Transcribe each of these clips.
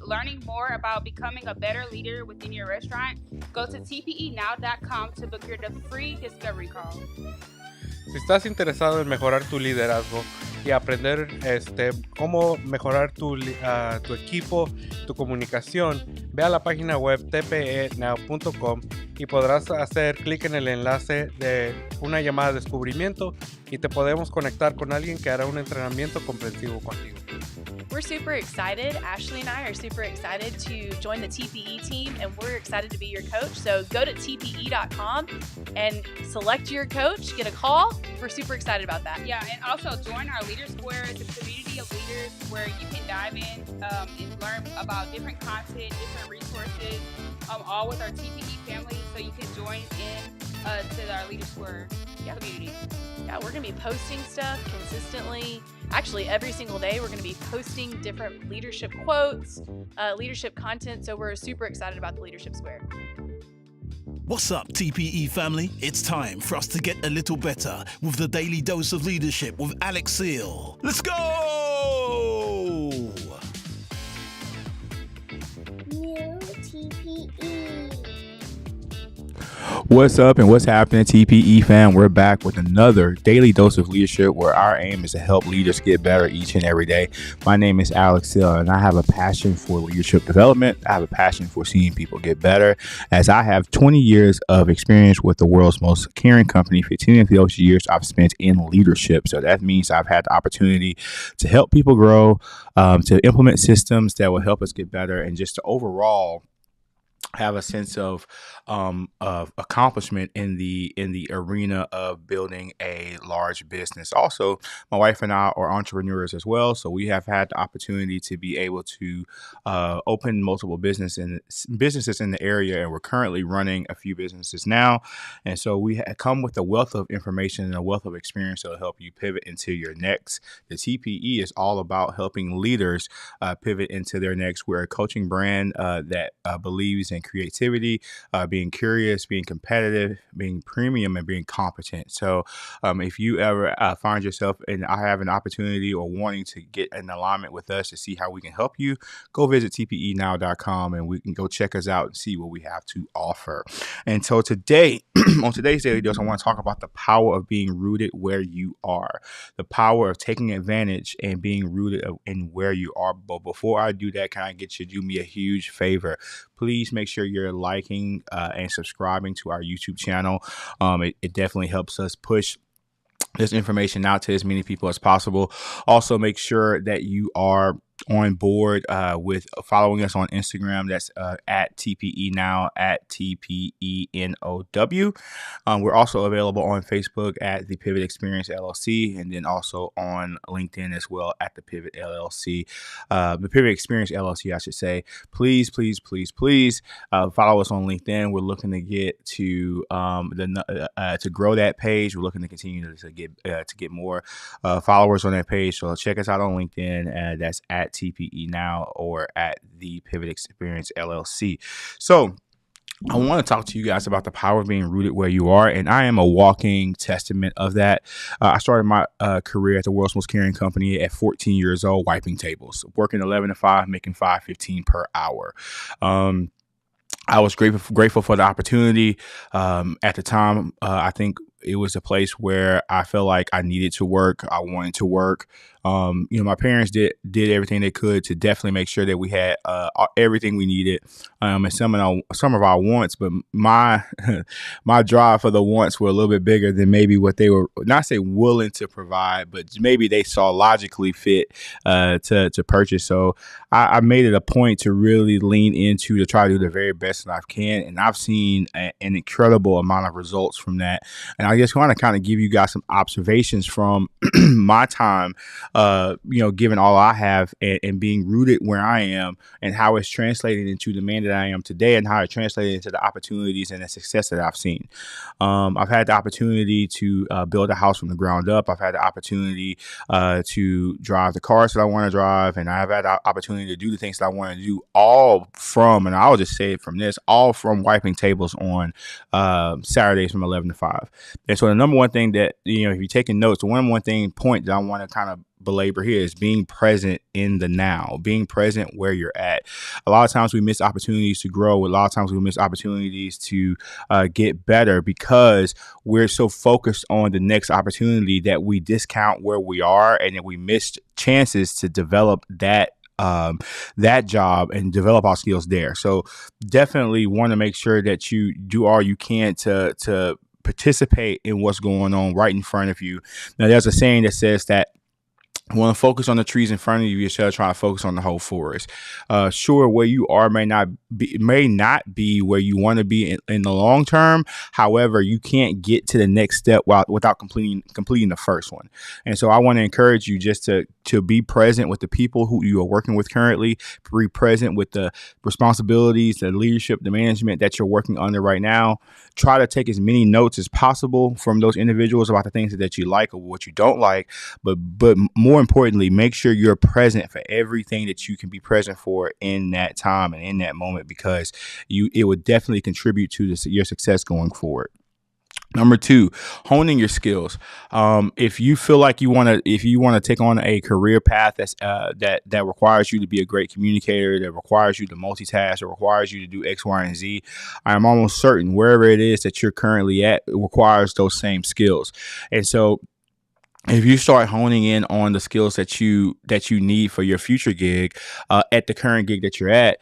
learning more about becoming a better leader within your restaurant, go to tpenow.com to book your free discovery call. Si estás interesado en mejorar tu liderazgo y aprender cómo mejorar tu equipo, tu comunicación, ve a la página web tpenow.com y podrás hacer clic en el enlace de una llamada de descubrimiento y te podemos conectar con alguien que hará un entrenamiento comprensivo contigo. We're super excited. Ashley and I are super excited to join the TPE team, and we're excited to be your coach. So go to tpe.com and select your coach, get a call. We're super excited about that. Yeah, and also join our Leader Square. It's a community of leaders where you can dive in and learn about different content, different resources, all with our TPE family. So you can join in to our Leader Square community. Yeah, we're going to be posting stuff consistently. Actually, every single day, we're going to be posting different leadership quotes, leadership content. So we're super excited about the Leadership Square. What's up, TPE family? It's time for us to get a little better with the Daily Dose of Leadership with Alex Seal. Let's go! New TPE. What's up and what's happening, TPE fam? We're back with another daily dose of leadership where our aim is to help leaders get better each and every day. My name is Alex Hill, and I have a passion for leadership development. I have a passion for seeing people get better, as I have 20 years of experience with the world's most caring company. 15 of those years I've spent in leadership. So that means I've had the opportunity to help people grow, to implement systems that will help us get better, and just to overall have a sense of accomplishment in the arena of building a large business. Also, my wife and I are entrepreneurs as well, so we have had the opportunity to be able to open multiple businesses in the area, and we're currently running a few businesses now. And so we come with a wealth of information and a wealth of experience that will help you pivot into your next. The TPE is all about helping leaders pivot into their next. We're a coaching brand that believes in creativity, being curious, being competitive, being premium, and being competent. So if you ever find yourself and I have an opportunity or wanting to get in alignment with us to see how we can help you, go visit tpenow.com and we can go check us out and see what we have to offer. And so today, on today's Daily Dose, I want to talk about the power of being rooted where you are, the power of taking advantage and being rooted in where you are. But before I do that, can I get you to do me a huge favor? Please make sure you're liking and subscribing to our YouTube channel. It definitely helps us push this information out to as many people as possible. Also, make sure that you are on board with following us on Instagram. That's at TPE Now, at TPENOW. We're also available on Facebook at the Pivot Experience LLC, and then also on LinkedIn as well at the Pivot LLC, the Pivot Experience LLC, I should say. Please, follow us on LinkedIn. We're looking to get to to grow that page. We're looking to continue to get more followers on that page. So check us out on LinkedIn. That's at TPE Now or at the Pivot Experience LLC. So I want to talk to you guys about the power of being rooted where you are, and I am a walking testament of that. I started my career at the world's most caring company at 14 years old, wiping tables, working 11 to 5, making $5.15 per hour. I was grateful for the opportunity. At the time, I think it was a place where I felt like I needed to work. I wanted to work. My parents did everything they could to definitely make sure that we had everything we needed, and some of our wants. But my drive for the wants were a little bit bigger than maybe what they were, not say willing to provide, but maybe they saw logically fit to purchase. So I made it a point to really lean into to try to do the very best that I can, and I've seen an incredible amount of results from that. And I just want to kind of give you guys some observations from my time. Given all I have and being rooted where I am, and how it's translated into the man that I am today, and how it translated into the opportunities and the success that I've seen. I've had the opportunity to build a house from the ground up. I've had the opportunity to drive the cars that I want to drive, and I've had the opportunity to do the things that I want to do, all from, and I'll just say it from this, all from wiping tables on Saturdays from 11 to 5. And so the number one thing that, if you're taking notes, the number one point that I want to kind of belabor here is being present in the now, being present where you're at. A lot of times we miss opportunities to grow. A lot of times we miss opportunities to get better because we're so focused on the next opportunity that we discount where we are, and then we miss chances to develop that job and develop our skills there. So definitely want to make sure that you do all you can to participate in what's going on right in front of you. Now, there's a saying that says that want to focus on the trees in front of you instead of trying to focus on the whole forest. Sure, where you are may not be where you want to be in the long term. However, you can't get to the next step without completing the first one. And so I want to encourage you just to be present with the people who you are working with currently, be present with the responsibilities, the leadership, the management that you're working under right now. Try to take as many notes as possible from those individuals about the things that you like or what you don't like, but more importantly, make sure you're present for everything that you can be present for in that time and in that moment, because it would definitely contribute to your success going forward. Number 2, honing your skills. If you feel like you want to take on a career path that requires you to be a great communicator, that requires you to multitask, that requires you to do X, Y, and Z, I'm almost certain wherever it is that you're currently at, it requires those same skills. And so if you start honing in on the skills that you need for your future gig at the current gig that you're at,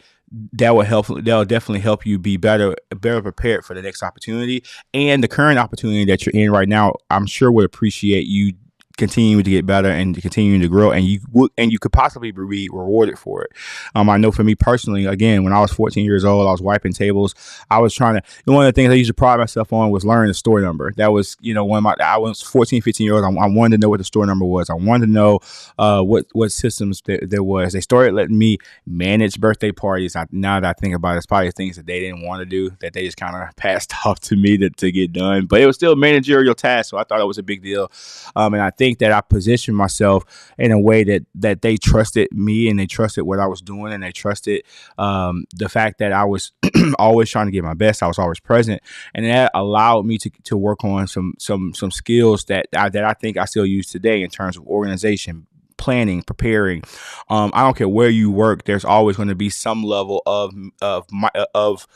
that will definitely help you be better prepared for the next opportunity. And the current opportunity that you're in right now, I'm sure would appreciate you continuing to get better and continuing to grow, and you could possibly be rewarded for it. I know for me personally, again, when I was 14 years old, I was wiping tables. I was one of the things I used to pride myself on was learning the store number. That was, I was 14, 15 years old. I wanted to know what the store number was. I wanted to know what systems there was. They started letting me manage birthday parties. Now that I think about it, it's probably things that they didn't want to do, that they just kind of passed off to me to get done. But it was still a managerial task, so I thought it was a big deal. And I think that I positioned myself in a way that they trusted me, and they trusted what I was doing, and they trusted the fact that I was always trying to get my best. I was always present, and that allowed me to work on some skills that I think I still use today in terms of organization, planning, preparing. I don't care where you work. There's always going to be some level of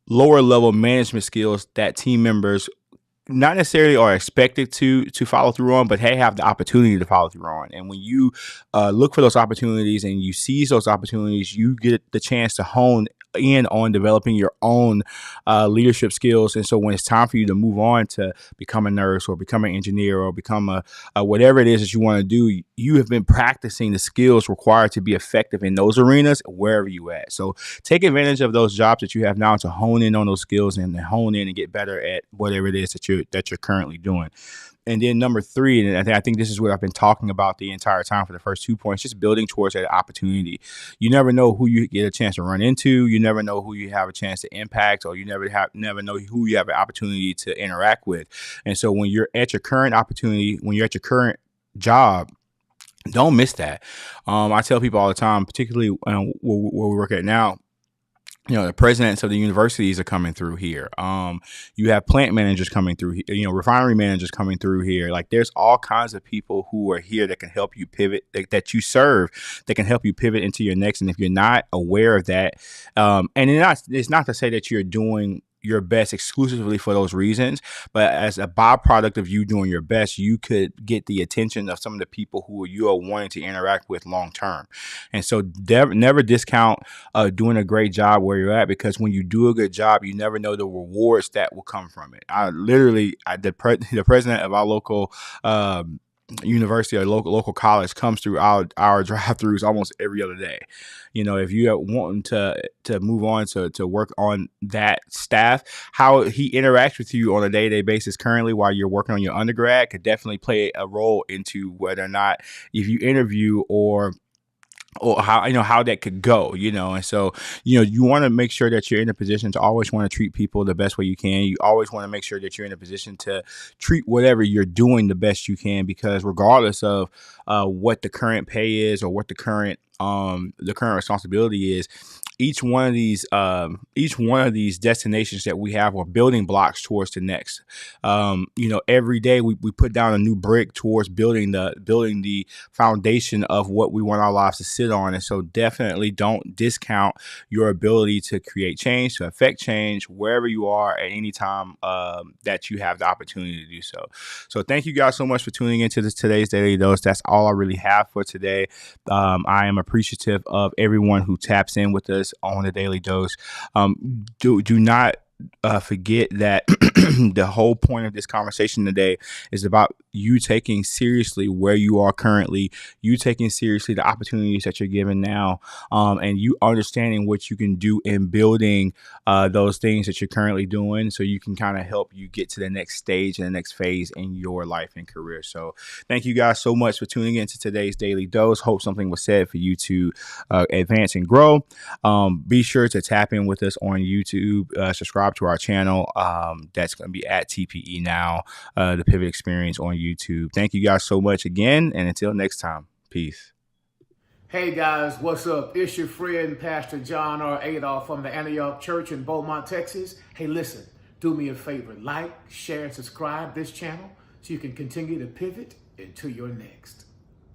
lower level management skills that team members not necessarily are expected to follow through on, but they have the opportunity to follow through on. And when you look for those opportunities and you seize those opportunities, you get the chance to hone in on developing your own leadership skills. And so when it's time for you to move on to become a nurse or become an engineer or become a whatever it is that you want to do, you have been practicing the skills required to be effective in those arenas wherever you at. So take advantage of those jobs that you have now to hone in on those skills and hone in and get better at whatever it is that you're currently doing. And then number 3, and I think this is what I've been talking about the entire time for the first 2 points, just building towards that opportunity. You never know who you get a chance to run into. You never know who you have a chance to impact, or you never know who you have an opportunity to interact with. And so when you're at your current opportunity, when you're at your current job, don't miss that. I tell people all the time, particularly where we work at now, the presidents of the universities are coming through here. You have plant managers coming through here, refinery managers coming through here. Like, there's all kinds of people who are here that can help you pivot, that you serve, that can help you pivot into your next. And if you're not aware of that, and it's not to say that you're doing your best exclusively for those reasons, but as a byproduct of you doing your best, you could get the attention of some of the people who you are wanting to interact with long term. And so never discount doing a great job where you're at, because when you do a good job, you never know the rewards that will come from it. The president of our local university or local college comes through our drive-throughs almost every other day. If you are wanting to move on to work on that staff, how he interacts with you on a day-to-day basis currently while you're working on your undergrad could definitely play a role into whether or not, if you interview or how that could go, and so, you want to make sure that you're in a position to always want to treat people the best way you can. You always want to make sure that you're in a position to treat whatever you're doing the best you can, because regardless of what the current pay is or what the current responsibility is, each one of these destinations that we have are building blocks towards the next. Every day we put down a new brick towards building the foundation of what we want our lives to sit on. And so definitely don't discount your ability to create change, to affect change wherever you are at any time that you have the opportunity to do so. So thank you guys so much for tuning into today's Daily Dose. That's all I really have for today. I am appreciative of everyone who taps in with us on the Daily Dose. Do not forget that the whole point of this conversation today is about you taking seriously where you are currently, you taking seriously the opportunities that you're given now, and you understanding what you can do in building those things that you're currently doing, so you can kind of help you get to the next stage and the next phase in your life and career. So thank you guys so much for tuning in to today's Daily Dose. Hope something was said for you to advance and grow. Be sure to tap in with us on YouTube, subscribe to our channel. That's going to be at TPE Now, the Pivot Experience on YouTube. Thank you guys so much again, and until next time, peace. Hey guys, what's up? It's your friend, Pastor John R. Adolph from the Antioch Church in Beaumont, Texas. Hey, listen, do me a favor, like, share, and subscribe this channel so you can continue to pivot into your next.